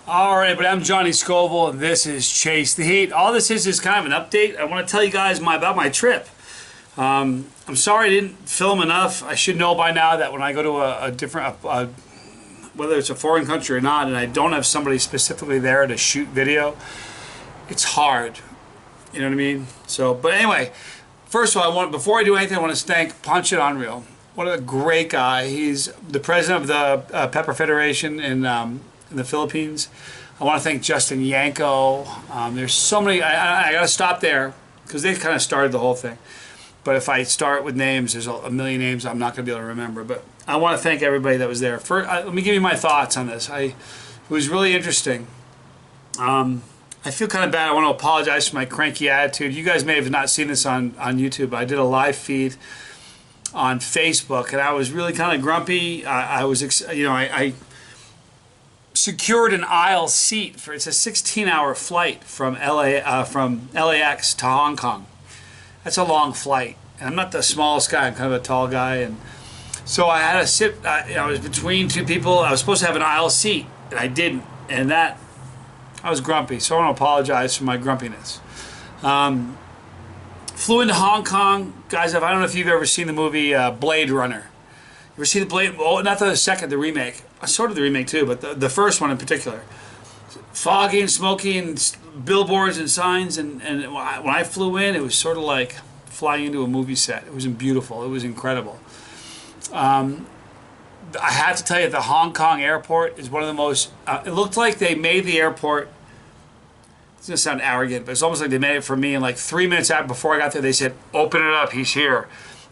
Alright, but I'm Johnny Scoville, and this is Chase the Heat. All this is kind of an update. I want to tell you guys about my trip. I'm sorry I didn't film enough. I should know by now that when I go to a different, whether it's a foreign country or not, and I don't have somebody specifically there to shoot video, it's hard. You know what I mean? So, but anyway, first of all, before I do anything, I want to thank Punch It Unreal. What a great guy. He's the president of the Pepper Federation in the Philippines. I want to thank Justin Yanko. There's so many. I got to stop there because they kind of started the whole thing. But if I start with names, there's a million names I'm not going to be able to remember. But I want to thank everybody that was there. First, let me give you my thoughts on this. It was really interesting. I feel kind of bad. I want to apologize for my cranky attitude. You guys may have not seen this on YouTube. I did a live feed on Facebook, and I was really kind of grumpy. I secured an aisle seat for it's a 16-hour flight from LAX to Hong Kong. That's a long flight, and I'm not the smallest guy. I'm kind of a tall guy, and so I had to sit. I was between two people. I was supposed to have an aisle seat, and I didn't, and that I was grumpy. So I want to apologize for my grumpiness. Flew into Hong Kong, guys. I don't know if you've ever seen the movie Blade Runner. You ever see the Blade? Oh, not the second, the remake. Sort of the remake too, but the first one in particular. Foggy and smoky and billboards and signs, and when I flew in, it was sort of like flying into a movie set. It was beautiful. It was incredible. I have to tell you, the Hong Kong airport is one of the most. It looked like they made the airport. It's gonna sound arrogant, but it's almost like they made it for me. And like 3 minutes before I got there, they said, "Open it up. He's here."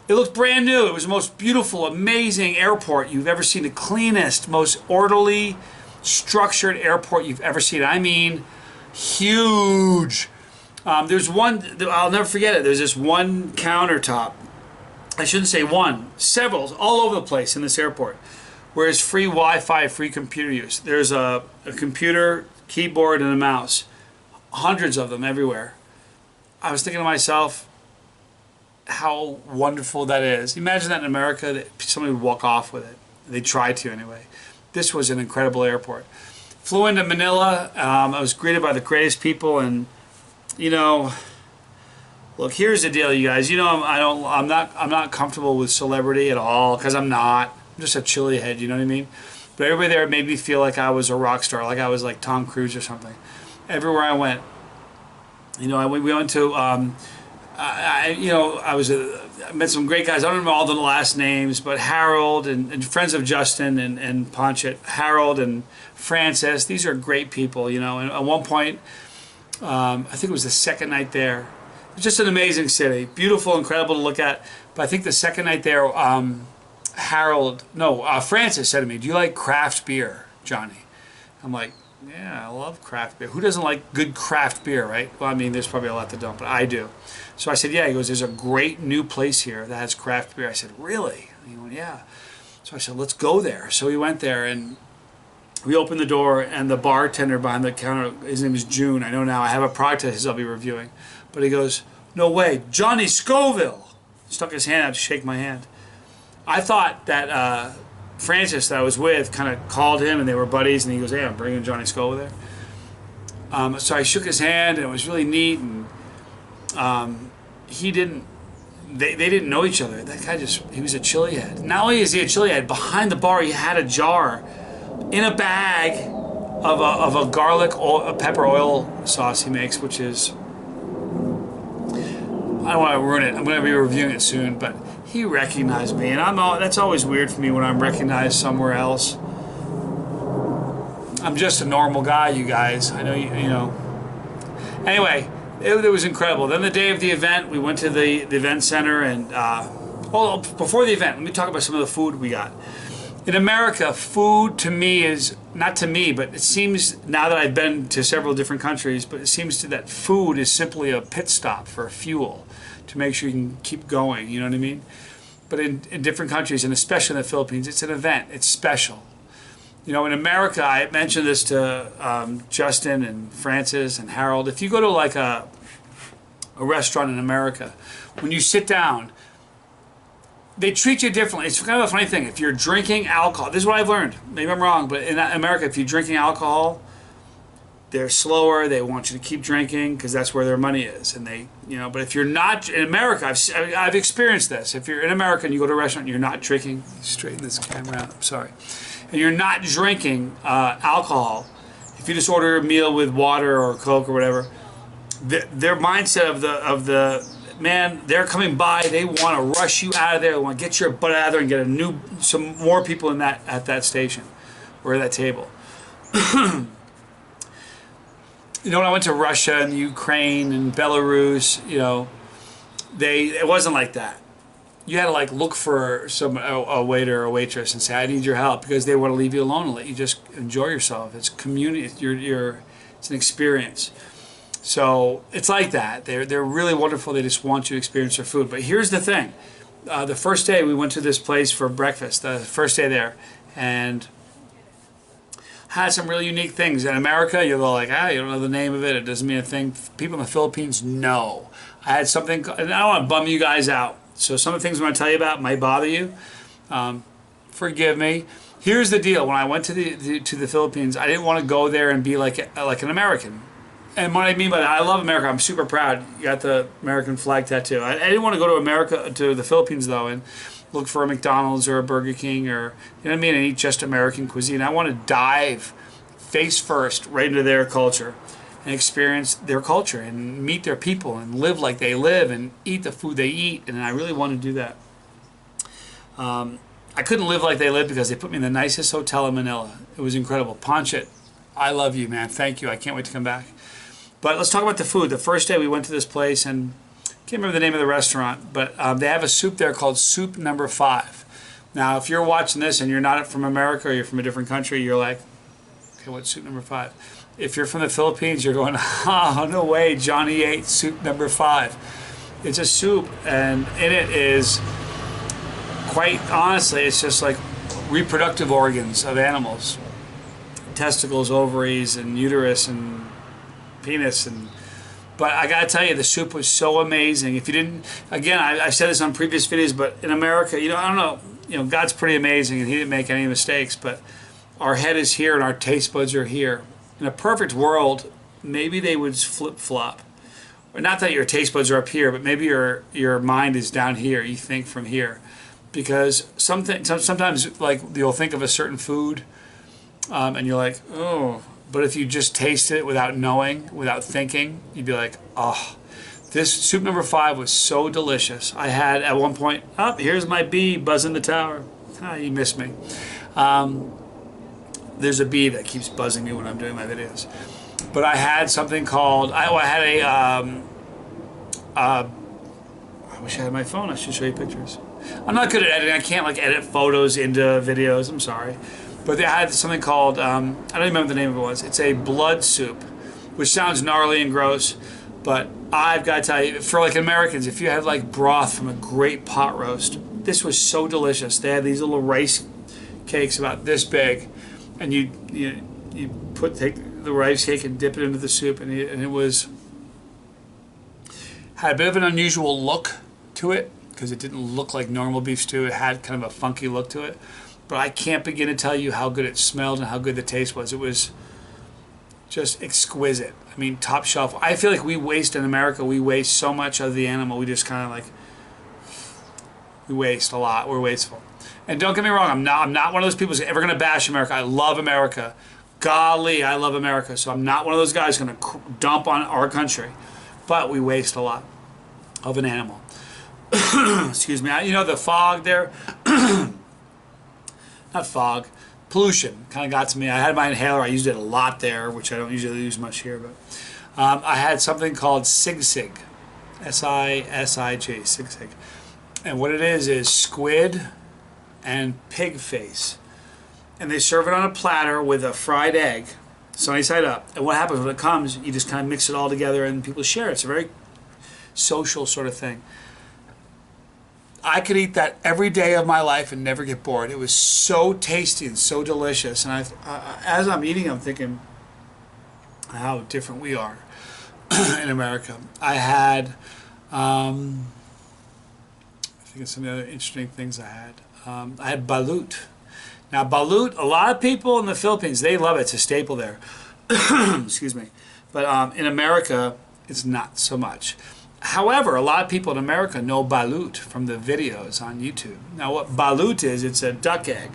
It looked brand new. It was the most beautiful, amazing airport you've ever seen. The cleanest, most orderly, structured airport you've ever seen. I mean, huge. There's one, I'll never forget it. There's this one countertop. I shouldn't say one, several, all over the place in this airport, where it's free Wi-Fi, free computer use. There's a computer, keyboard, and a mouse. Hundreds of them everywhere. I was thinking to myself, how wonderful that is. Imagine that in America, that somebody would walk off with it. They tried to anyway. This was an incredible airport. Flew into Manila. I was greeted by the greatest people, and you know, look, here's the deal, you guys. You know, I'm not comfortable with celebrity at all, because I'm not. I'm just a chili head. You know what I mean? But everybody there made me feel like I was a rock star, like I was like Tom Cruise or something. Everywhere I went, you know, we went to. I met some great guys. I don't remember all the last names, but Harold and friends of Justin and Ponchit, Harold and Francis. These are great people, you know. And at one point, I think it was the second night there. It's just an amazing city, beautiful, incredible to look at. But I think the second night there, Francis said to me, "Do you like craft beer, Johnny?" I'm like, "Yeah, I love craft beer. Who doesn't like good craft beer, right?" Well, I mean, there's probably a lot that don't, but I do. So I said, "Yeah." He goes, "There's a great new place here that has craft beer." I said, "Really?" And he went, "Yeah." So I said, "Let's go there." So we went there, and we opened the door, and the bartender behind the counter, his name is June. I know now. I have a product of his I'll be reviewing. But he goes, "No way, Johnny Scoville." Stuck his hand out to shake my hand. I thought that Francis that I was with kind of called him, and they were buddies, and he goes, "Hey, I'm bringing Johnny Scoville there." So I shook his hand, and it was really neat, and he didn't. They didn't know each other. That guy he was a chili head. Not only is he a chili head, behind the bar he had a jar in a bag of a garlic pepper oil sauce he makes, which is, I don't want to ruin it. I'm going to be reviewing it soon, but he recognized me, and that's always weird for me when I'm recognized somewhere else. I'm just a normal guy, you guys. I know you know. Anyway, it was incredible. Then the day of the event, we went to the event center, and well, before the event, let me talk about some of the food we got. In America, food to me is, not to me, but it seems, now that I've been to several different countries, but it seems that food is simply a pit stop for fuel to make sure you can keep going, you know what I mean? But in different countries, and especially in the Philippines, it's an event, it's special. You know, in America, I mentioned this to Justin and Francis and Harold. If you go to like a restaurant in America, when you sit down, they treat you differently. It's kind of a funny thing. If you're drinking alcohol, this is what I've learned. Maybe I'm wrong, but in America, if you're drinking alcohol, they're slower. They want you to keep drinking because that's where their money is. And they, you know, but if you're not in America, I've experienced this. If you're in America and you go to a restaurant and you're not drinking, straighten this camera out, I'm sorry, and you're not drinking alcohol, if you just order a meal with water or Coke or whatever, their mindset of the man, they're coming by, they want to rush you out of there, they want to get your butt out of there and get some more people in that at that station or at that table. You know, when I went to Russia and Ukraine and Belarus, you know, it wasn't like that. You had to like look for a waiter or a waitress and say, I need your help, because they want to leave you alone and let you just enjoy yourself. It's community. It's an experience. So it's like that. They're really wonderful. They just want you to experience their food. But here's the thing. The first day we went to this place for breakfast, the first day there, and had some really unique things. In America, you're like, you don't know the name of it, it doesn't mean a thing. People in the Philippines know. I had something, and I don't want to bum you guys out, so some of the things I'm going to tell you about might bother you. Forgive me. Here's the deal. When I went to the Philippines, I didn't want to go there and be like an American. And what I mean by that, I love America. I'm super proud. You got the American flag tattoo. I didn't want to go to the Philippines, though, and look for a McDonald's or a Burger King, or, you know what I mean, and eat just American cuisine. I want to dive face first right into their culture and experience their culture and meet their people and live like they live and eat the food they eat. And I really want to do that. I couldn't live like they live because they put me in the nicest hotel in Manila. It was incredible. Panchit, I love you, man. Thank you. I can't wait to come back. But let's talk about the food. The first day we went to this place, and I can't remember the name of the restaurant, but they have a soup there called Soup Number 5. Now, if you're watching this and you're not from America or you're from a different country, you're like, okay, what's Soup Number 5? If you're from the Philippines, you're going, oh, no way, Johnny ate Soup Number 5. It's a soup, and in it is, quite honestly, it's just like reproductive organs of animals. Testicles, ovaries, and uterus, and penis, but I gotta tell you, the soup was so amazing. If you didn't, again, I've said this on previous videos, but in America, you know, I don't know, you know, God's pretty amazing and He didn't make any mistakes, but our head is here and our taste buds are here. In a perfect world, maybe they would flip-flop. Or not that your taste buds are up here, but maybe your mind is down here. You think from here, because sometimes like you'll think of a certain food, and you're like, oh. But if you just taste it without knowing, without thinking, you'd be like, oh, this Soup Number 5 was so delicious. I had, at one point, here's my bee buzzing the tower. You missed me. There's a bee that keeps buzzing me when I'm doing my videos. But I had something called, I wish I had my phone. I should show you pictures. I'm not good at editing. I can't like edit photos into videos. I'm sorry. But they had something called, I don't remember the name of it was. It's a blood soup, which sounds gnarly and gross. But I've got to tell you, for like Americans, if you had like broth from a great pot roast, this was so delicious. They had these little rice cakes about this big, and you take the rice cake and dip it into the soup, and it was, had a bit of an unusual look to it, because it didn't look like normal beef stew. It had kind of a funky look to it. But I can't begin to tell you how good it smelled and how good the taste was. It was just exquisite. I mean, top shelf. I feel like we waste in America. We waste so much of the animal. We just kind of like, we waste a lot. We're wasteful. And don't get me wrong. I'm not one of those people who's ever going to bash America. I love America. Golly, I love America. So I'm not one of those guys going to dump on our country. But we waste a lot of an animal. Excuse me. You know the fog there? Not fog, pollution kind of got to me. I had my inhaler. I used it a lot there, which I don't usually use much here. But I had something called Sig, S-I-S-I-G, Sig. And what it is squid and pig face. And they serve it on a platter with a fried egg, sunny side up. And what happens when it comes, you just kind of mix it all together and people share it. It's a very social sort of thing. I could eat that every day of my life and never get bored. It was so tasty and so delicious. And as I'm eating, I'm thinking how different we are in America. I had, I think of some of the other interesting things I had balut. Now balut, a lot of people in the Philippines, they love it. It's a staple there. Excuse me. But in America, it's not so much. However, a lot of people in America know balut from the videos on YouTube. Now, what balut is, it's a duck egg.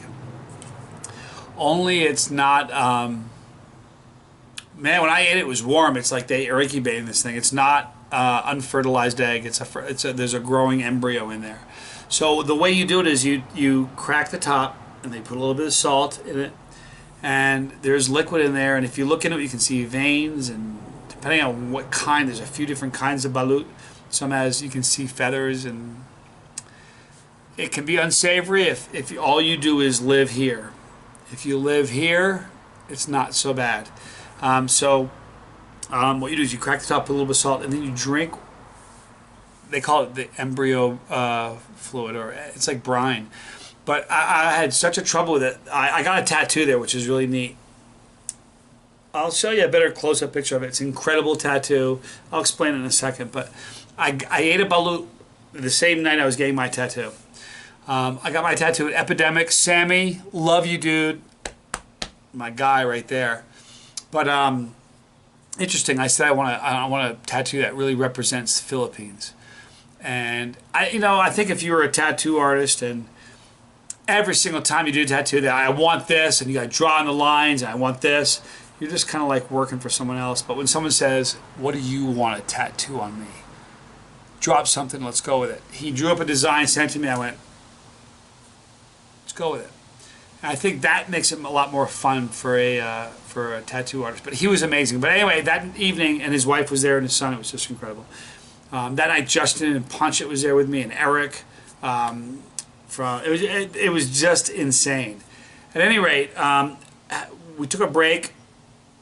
Only it's not, man, when I ate it, it was warm. It's like they are incubating this thing. It's not unfertilized egg. There's a growing embryo in there. So the way you do it is you crack the top, and they put a little bit of salt in it, and there's liquid in there, and if you look in it, you can see veins, and depending on what kind, there's a few different kinds of balut. Some has, you can see feathers, and it can be unsavory if all you do is live here. If you live here, it's not so bad. What you do is you crack the top, put a little bit of salt, and then you drink. They call it the embryo fluid, or it's like brine. But I had such a trouble with it. I got a tattoo there, which is really neat. I'll show you a better close-up picture of it. It's an incredible tattoo. I'll explain it in a second. But I ate a balut the same night I was getting my tattoo. I got my tattoo at Epidemic. Sammy, love you, dude. My guy right there. But interesting. I said I want a tattoo that really represents the Philippines. And I think if you were a tattoo artist, and every single time you do a tattoo that I want this, and you got to draw on the lines, and I want this, you're just kind of like working for someone else. But when someone says, what do you want to tattoo on me? Drop something, let's go with it. He drew up a design, sent it to me, I went, let's go with it. And I think that makes it a lot more fun for a tattoo artist. But he was amazing. But anyway, that evening, and his wife was there, and his son, it was just incredible. That night, Justin and Punch was there with me, and Eric. It was just insane. At any rate, we took a break.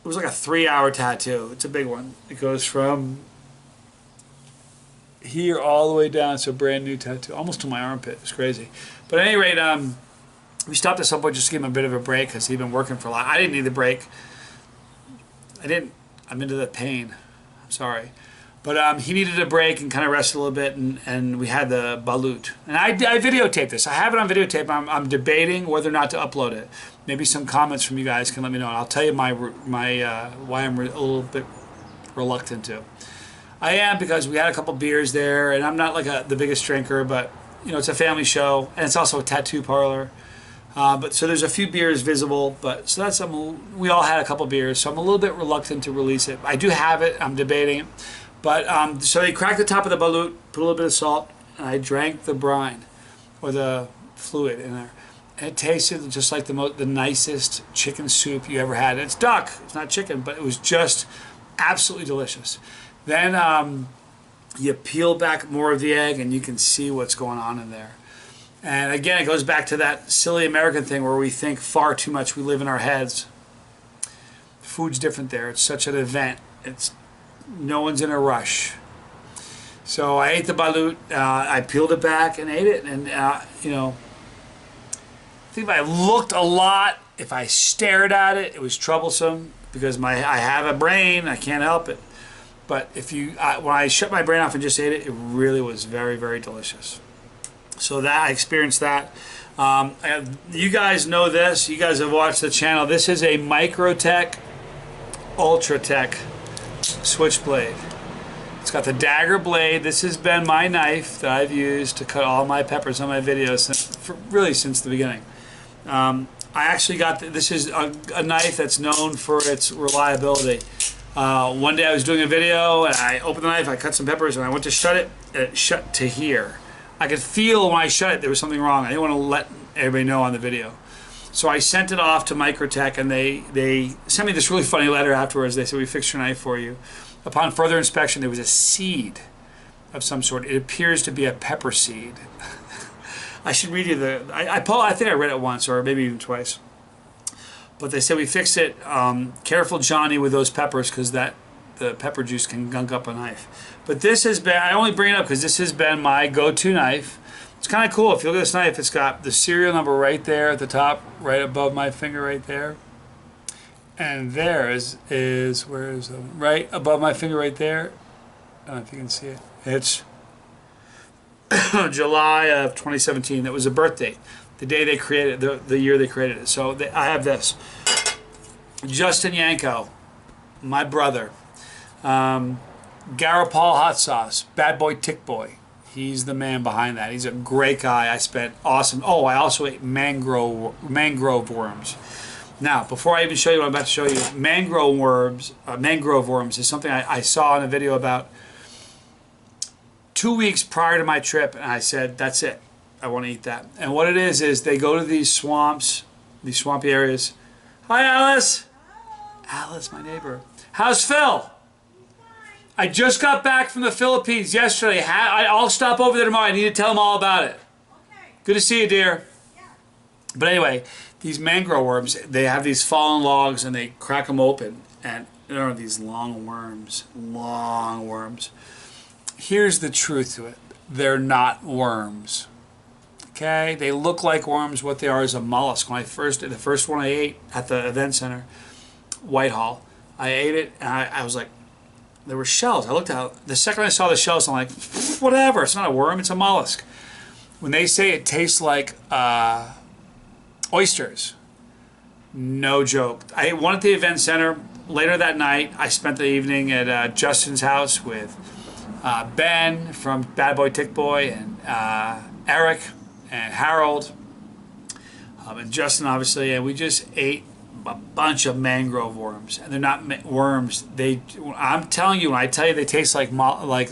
It was like a 3-hour tattoo. It's a big one. It goes from here all the way down. It's a brand new tattoo, almost to my armpit. It's crazy. But at any rate, we stopped at some point just to give him a bit of a break because he'd been working for a lot. I didn't need the break. I'm into the pain. I'm sorry. But he needed a break and kind of rested a little bit, and we had the balut. And I videotaped this. I have it on videotape. I'm debating whether or not to upload it. Maybe some comments from you guys can let me know. And I'll tell you why I'm a little bit reluctant to. I am because we had a couple beers there, and I'm not like the biggest drinker, but it's a family show, and it's also a tattoo parlor. So there's a few beers visible, so that's we all had a couple beers, so I'm a little bit reluctant to release it. I do have it. I'm debating it. But so they cracked the top of the balut, put a little bit of salt, and I drank the brine, or the fluid in there. And it tasted just like the nicest chicken soup you ever had. It's duck, it's not chicken, but it was just absolutely delicious. Then you peel back more of the egg, and you can see what's going on in there. And again, it goes back to that silly American thing where we think far too much. We live in our heads. Food's different there. It's such an event. No one's in a rush. So I ate the balut. I peeled it back and ate it. And I think if I looked a lot, if I stared at it, it was troublesome because I have a brain. I can't help it. But when I shut my brain off and just ate it, it really was very, very delicious. So I experienced that. You guys know this. You guys have watched the channel. This is a Microtech Ultratech Switchblade. It's got the dagger blade. This has been my knife that I've used to cut all my peppers on my videos since the beginning. I actually got this is a knife that's known for its reliability. One day I was doing a video and I opened the knife, I cut some peppers, and I went to shut it, and it shut to here. I could feel when I shut it there was something wrong. I didn't want to let everybody know on the video. So I sent it off to Microtech, and they sent me this really funny letter afterwards. They said, we fixed your knife for you. Upon further inspection, there was a seed of some sort. It appears to be a pepper seed. I should read you I think I read it once, or maybe even twice. But they said, we fixed it. Careful, Johnny, with those peppers, because the pepper juice can gunk up a knife. But this has been, I only bring it up because this has been my go-to knife. It's kind of cool. If you look at this knife, it's got the serial number right there at the top, right above my finger right there. And there is where is it? Right above my finger right there. I don't know if you can see it. It's July of 2017. That was a birthday. The day they created it, the year they created it. So I have this. Justin Yanko. my brother. Garapal Hot Sauce, Bad Boy Tick Boy. He's the man behind that. He's a great guy. I spent awesome. Oh, I also ate mangrove worms. Now, before I even show you what I'm about to show you, mangrove worms is something I saw in a video about 2 weeks prior to my trip, and I said, that's it. I want to eat that. And what it is they go to these swamps, these swampy areas. Hi, Alice. Hello. Alice, my neighbor. How's Phil? I just got back from the Philippines yesterday. I'll stop over there tomorrow. I need to tell him all about it. Okay. Good to see you, dear. Yeah. But anyway, these mangrove worms, they have these fallen logs and they crack them open. And there are these long worms. Long worms. Here's the truth to it. They're not worms. Okay? They look like worms. What they are is a mollusk. When the first one I ate at the event center, Whitehall, I ate it and I was like, there were shells. I looked out. The second I saw the shells, I'm like, whatever. It's not a worm. It's a mollusk. When they say it tastes like oysters, no joke. I ate one at the event center. Later that night, I spent the evening at Justin's house with Ben from Bad Boy Tick Boy and Eric and Harold and Justin, obviously, and we just ate a bunch of mangrove worms, and they're not worms. I'm telling you, when I tell you they taste like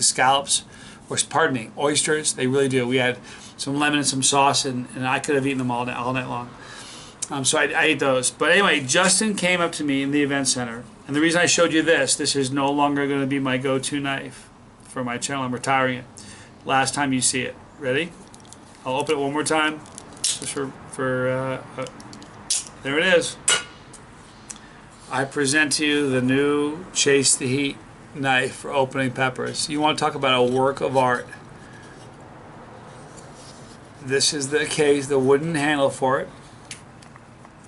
scallops, or pardon me, oysters, they really do. We had some lemon and some sauce, and I could have eaten them all night long. So I ate those. But anyway, Justin came up to me in the event center, and the reason I showed you this is no longer going to be my go-to knife for my channel. I'm retiring it. Last time you see it. Ready? I'll open it one more time, just there it is. I present to you the new Chasetheheat knife for opening peppers. You want to talk about a work of art. This is the case, the wooden handle for it,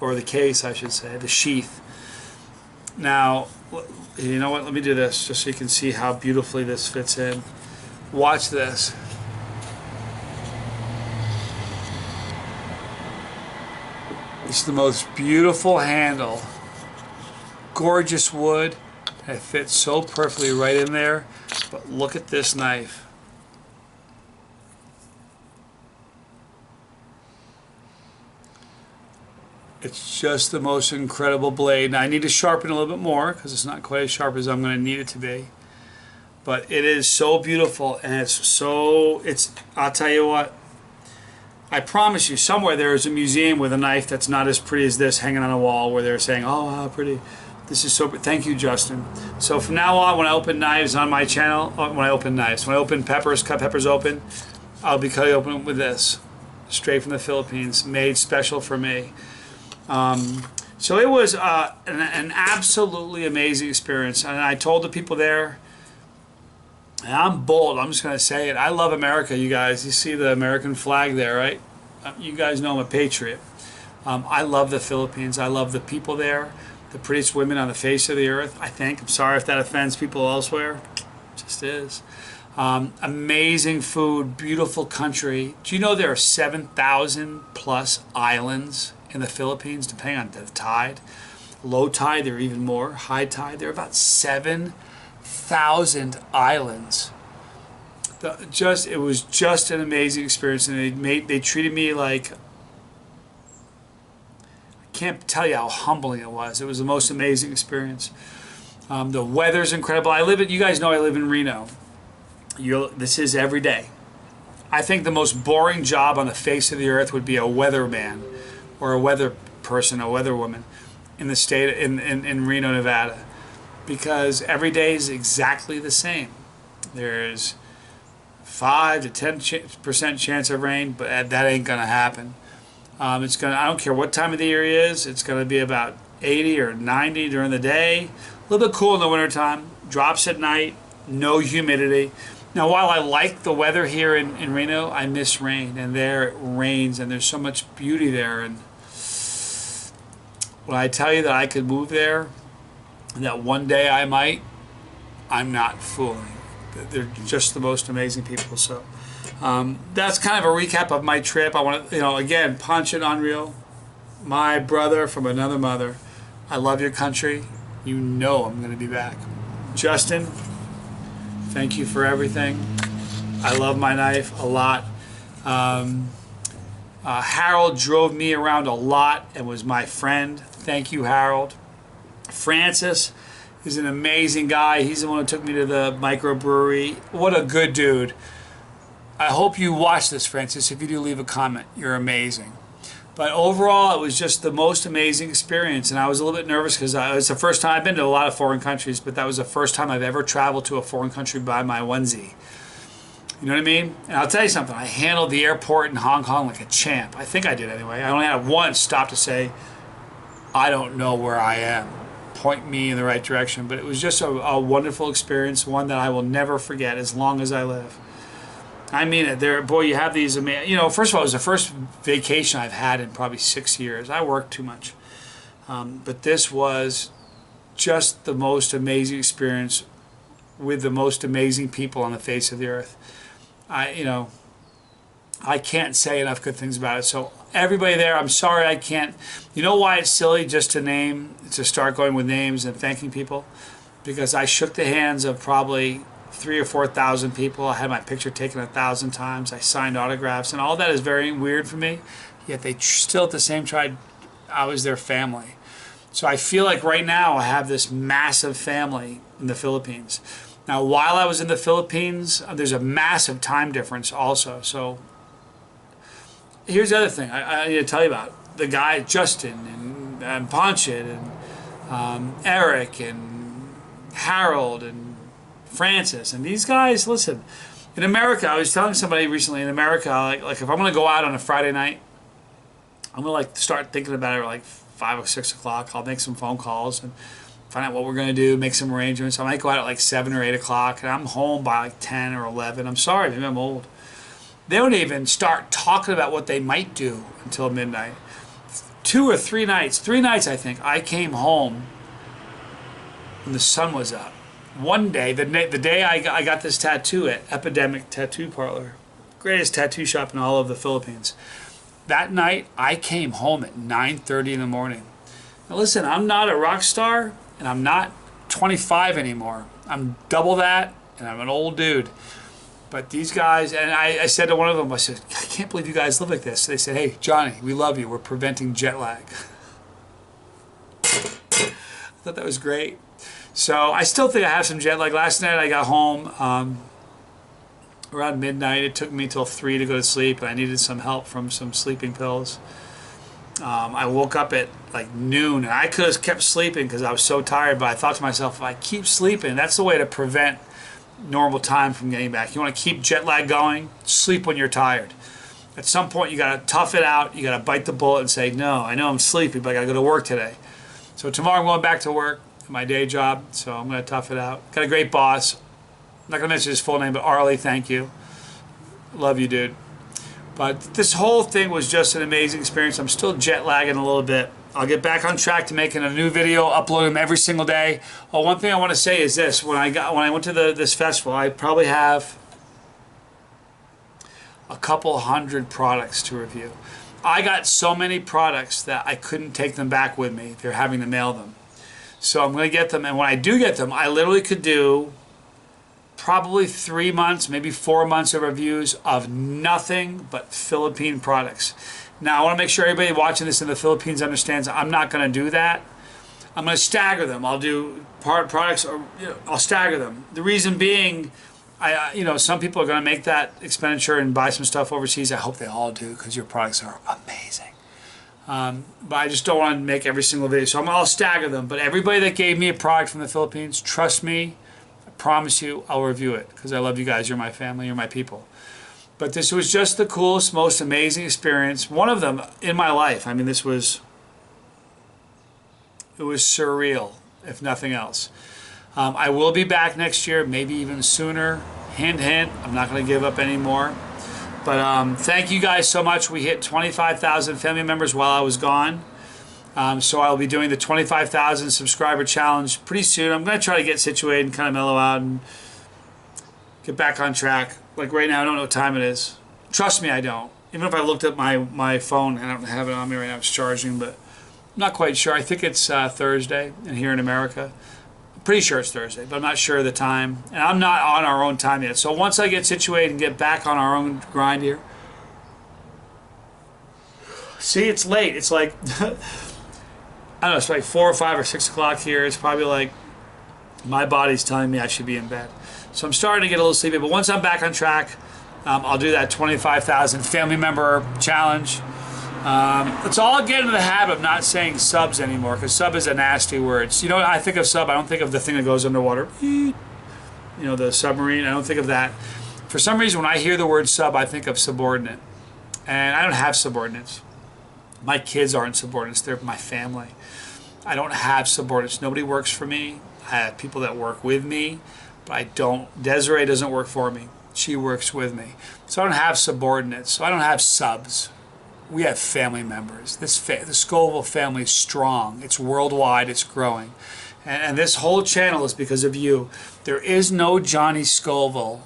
or the case I should say, the sheath. Now, you know what, let me do this just so you can see how beautifully this fits in. Watch this. It's the most beautiful handle. Gorgeous wood. It fits so perfectly right in there. But look at this knife. It's just the most incredible blade. Now I need to sharpen a little bit more because it's not quite as sharp as I'm going to need it to be. But it is so beautiful, and I'll tell you what, I promise you, somewhere there is a museum with a knife that's not as pretty as this hanging on a wall where they're saying, oh, how pretty. This is so pretty. Thank you, Justin. So from now on, when I open knives on my channel, when I open peppers, cut peppers open, I'll be cutting open with this, straight from the Philippines, made special for me. So it was an absolutely amazing experience. And I told the people there, and I'm bold, I'm just going to say it, I love America, you guys. You see the American flag there, right? You guys know I'm a patriot. I love the Philippines. I love the people there. The prettiest women on the face of the earth, I think. I'm sorry if that offends people elsewhere. It just is. Amazing food, beautiful country. Do you know there are 7,000 plus islands in the Philippines, depending on the tide? Low tide, there are even more. High tide, there are about 7,000 islands. It was just an amazing experience, and they treated me like, can't tell you how humbling it was. It was the most amazing experience. The weather's incredible. You guys know I live in Reno. This is every day. I think the most boring job on the face of the earth would be a weatherman or a weather person, a weather woman in the state in Reno, Nevada, because every day is exactly the same. There's 5 to 10% chance of rain, but that ain't gonna happen. I don't care what time of the year it is, it's going to be about 80 or 90 during the day. A little bit cool in the wintertime. Drops at night. No humidity. Now, while I like the weather here in Reno, I miss rain. And there it rains, and there's so much beauty there. And when I tell you that I could move there, and that one day I might, I'm not fooling. They're just the most amazing people. So that's kind of a recap of my trip. I want to, again, Punch and Unreal, my brother from another mother. I love your country. you know I'm going to be back. Justin, thank you for everything. I love my knife a lot. Harold drove me around a lot and was my friend. Thank you, Harold. Francis is an amazing guy. He's the one who took me to the microbrewery. What a good dude. I hope you watch this, Francis. If you do, leave a comment. You're amazing. But overall, it was just the most amazing experience. And I was a little bit nervous because it's the first time I've been to a lot of foreign countries, but that was the first time I've ever traveled to a foreign country by my onesie. You know what I mean? And I'll tell you something. I handled the airport in Hong Kong like a champ. I think I did anyway. I only had one stop to say, I don't know where I am. Point me in the right direction. But it was just a wonderful experience, one that I will never forget as long as I live. I mean it. Boy, you have these amazing. You know, first of all, it was the first vacation I've had in probably 6 years. I worked too much, but this was just the most amazing experience with the most amazing people on the face of the earth. I can't say enough good things about it. So everybody there, I'm sorry I can't. You know why it's silly just to start going with names and thanking people? Because I shook the hands of probably 3,000 or 4,000 people. I had my picture taken 1,000 times. I signed autographs, and all that is very weird for me. Yet they still at the same time, I was their family. So I feel like right now I have this massive family in the Philippines. Now, while I was in the Philippines, there's a massive time difference also. So here's the other thing I need to tell you about. The guy, Justin, and Ponchit, and Eric, and Harold, and Francis, and these guys, listen, in America, I was telling somebody recently, in America, like if I'm going to go out on a Friday night, I'm going to start thinking about it at like 5 or 6 o'clock. I'll make some phone calls and find out what we're going to do, make some arrangements. I might go out at like 7 or 8 o'clock, and I'm home by like 10 or 11. I'm sorry, maybe I'm old. They don't even start talking about what they might do until midnight. 2 or 3 nights, 3 nights I think, I came home when the sun was up. One day, the day I got this tattoo at Epidemic Tattoo Parlor, greatest tattoo shop in all of the Philippines. That night, I came home at 9:30 in the morning. Now listen, I'm not a rock star, and I'm not 25 anymore. I'm double that, and I'm an old dude. But these guys, and I said to one of them, I said, I can't believe you guys live like this. They said, hey, Johnny, we love you. We're preventing jet lag. I thought that was great. So I still think I have some jet lag. Last night I got home around midnight. It took me till 3 to go to sleep, and I needed some help from some sleeping pills. I woke up at like noon, and I could have kept sleeping because I was so tired, but I thought to myself, if I keep sleeping, that's the way to prevent normal time from getting back. You want to keep jet lag going, sleep when you're tired. At some point you got to tough it out. You got to bite the bullet and say, no, I know I'm sleepy, but I got to go to work today. So tomorrow I'm going back to work, my day job, so I'm going to tough it out. Got a great boss. I'm not going to mention his full name, but Arlie, thank you. Love you, dude. But this whole thing was just an amazing experience. I'm still jet lagging a little bit. I'll get back on track to making a new video, upload them every single day. Oh, one thing I want to say is this: when I went to this festival, I probably have a couple hundred products to review. I got so many products that I couldn't take them back with me. They're having to mail them. So I'm going to get them, and when I do get them, I literally could do probably 3 months, maybe 4 months of reviews of nothing but Philippine products. Now, I want to make sure everybody watching this in the Philippines understands I'm not going to do that. I'm going to stagger them. I'll do products, or I'll stagger them. The reason being, some people are going to make that expenditure and buy some stuff overseas. I hope they all do, because your products are amazing. But I just don't want to make every single video, so I'll stagger them. But everybody that gave me a product from the Philippines, trust me, I promise you, I'll review it, because I love you guys. You're my family. You're my people. But this was just the coolest, most amazing experience. One of them in my life. I mean, it was surreal, if nothing else. I will be back next year, maybe even sooner. Hint, hint. I'm not going to give up anymore. But thank you guys so much. We hit 25,000 family members while I was gone. So I'll be doing the 25,000 subscriber challenge pretty soon. I'm going to try to get situated and kind of mellow out and get back on track. Like right now, I don't know what time it is. Trust me, I don't. Even if I looked at my phone, I don't have it on me right now. It's charging, but not quite sure. I think it's Thursday, and here in America. I'm pretty sure it's Thursday, but I'm not sure of the time. And I'm not on our own time yet. So once I get situated and get back on our own grind here. See, it's late. It's like, I don't know, it's like 4 or 5 or 6 o'clock here. It's probably like my body's telling me I should be in bed. So I'm starting to get a little sleepy. But once I'm back on track, I'll do that 25,000 family member challenge. Let's all get into the habit of not saying subs anymore, because sub is a nasty word. So, you know, I think of sub, I don't think of the thing that goes underwater. You know, the submarine. I don't think of that. For some reason, when I hear the word sub, I think of subordinate. And I don't have subordinates. My kids aren't subordinates. They're my family. I don't have subordinates. Nobody works for me. I have people that work with me, but I don't. Desiree doesn't work for me. She works with me. So I don't have subordinates. So I don't have subs. We have family members. The Scoville family is strong. It's worldwide. It's growing. And this whole channel is because of you. There is no Johnny Scoville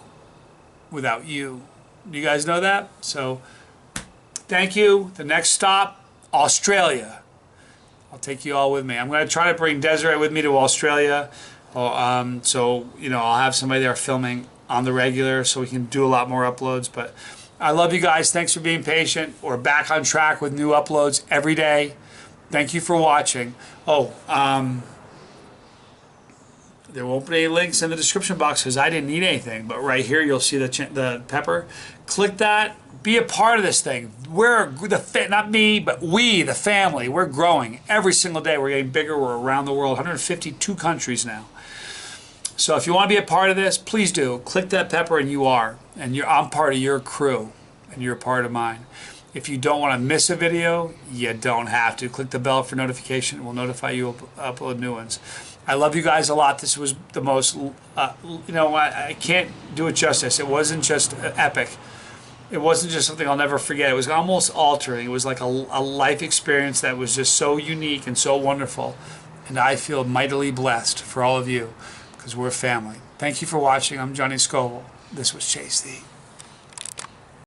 without you. You guys know that? So thank you. The next stop, Australia. I'll take you all with me. I'm going to try to bring Desiree with me to Australia. So, you know, I'll have somebody there filming on the regular so we can do a lot more uploads. But I love you guys. Thanks for being patient. We're back on track with new uploads every day. Thank you for watching. Oh, there won't be any links in the description box because I didn't need anything. But right here, you'll see the pepper. Click that. Be a part of this thing. We're not me, but we, the family, we're growing every single day. We're getting bigger. We're around the world, 152 countries now. So if you want to be a part of this, please do. Click that pepper and you are. And I'm part of your crew and you're a part of mine. If you don't want to miss a video, you don't have to. Click the bell for notification. It will notify you upload new ones. I love you guys a lot. This was the most, you know, I can't do it justice. It wasn't just epic. It wasn't just something I'll never forget. It was almost altering. It was like a life experience that was just so unique and so wonderful. And I feel mightily blessed for all of you because we're family. Thank you for watching. I'm Johnny Scoville. This was Chasetheheat.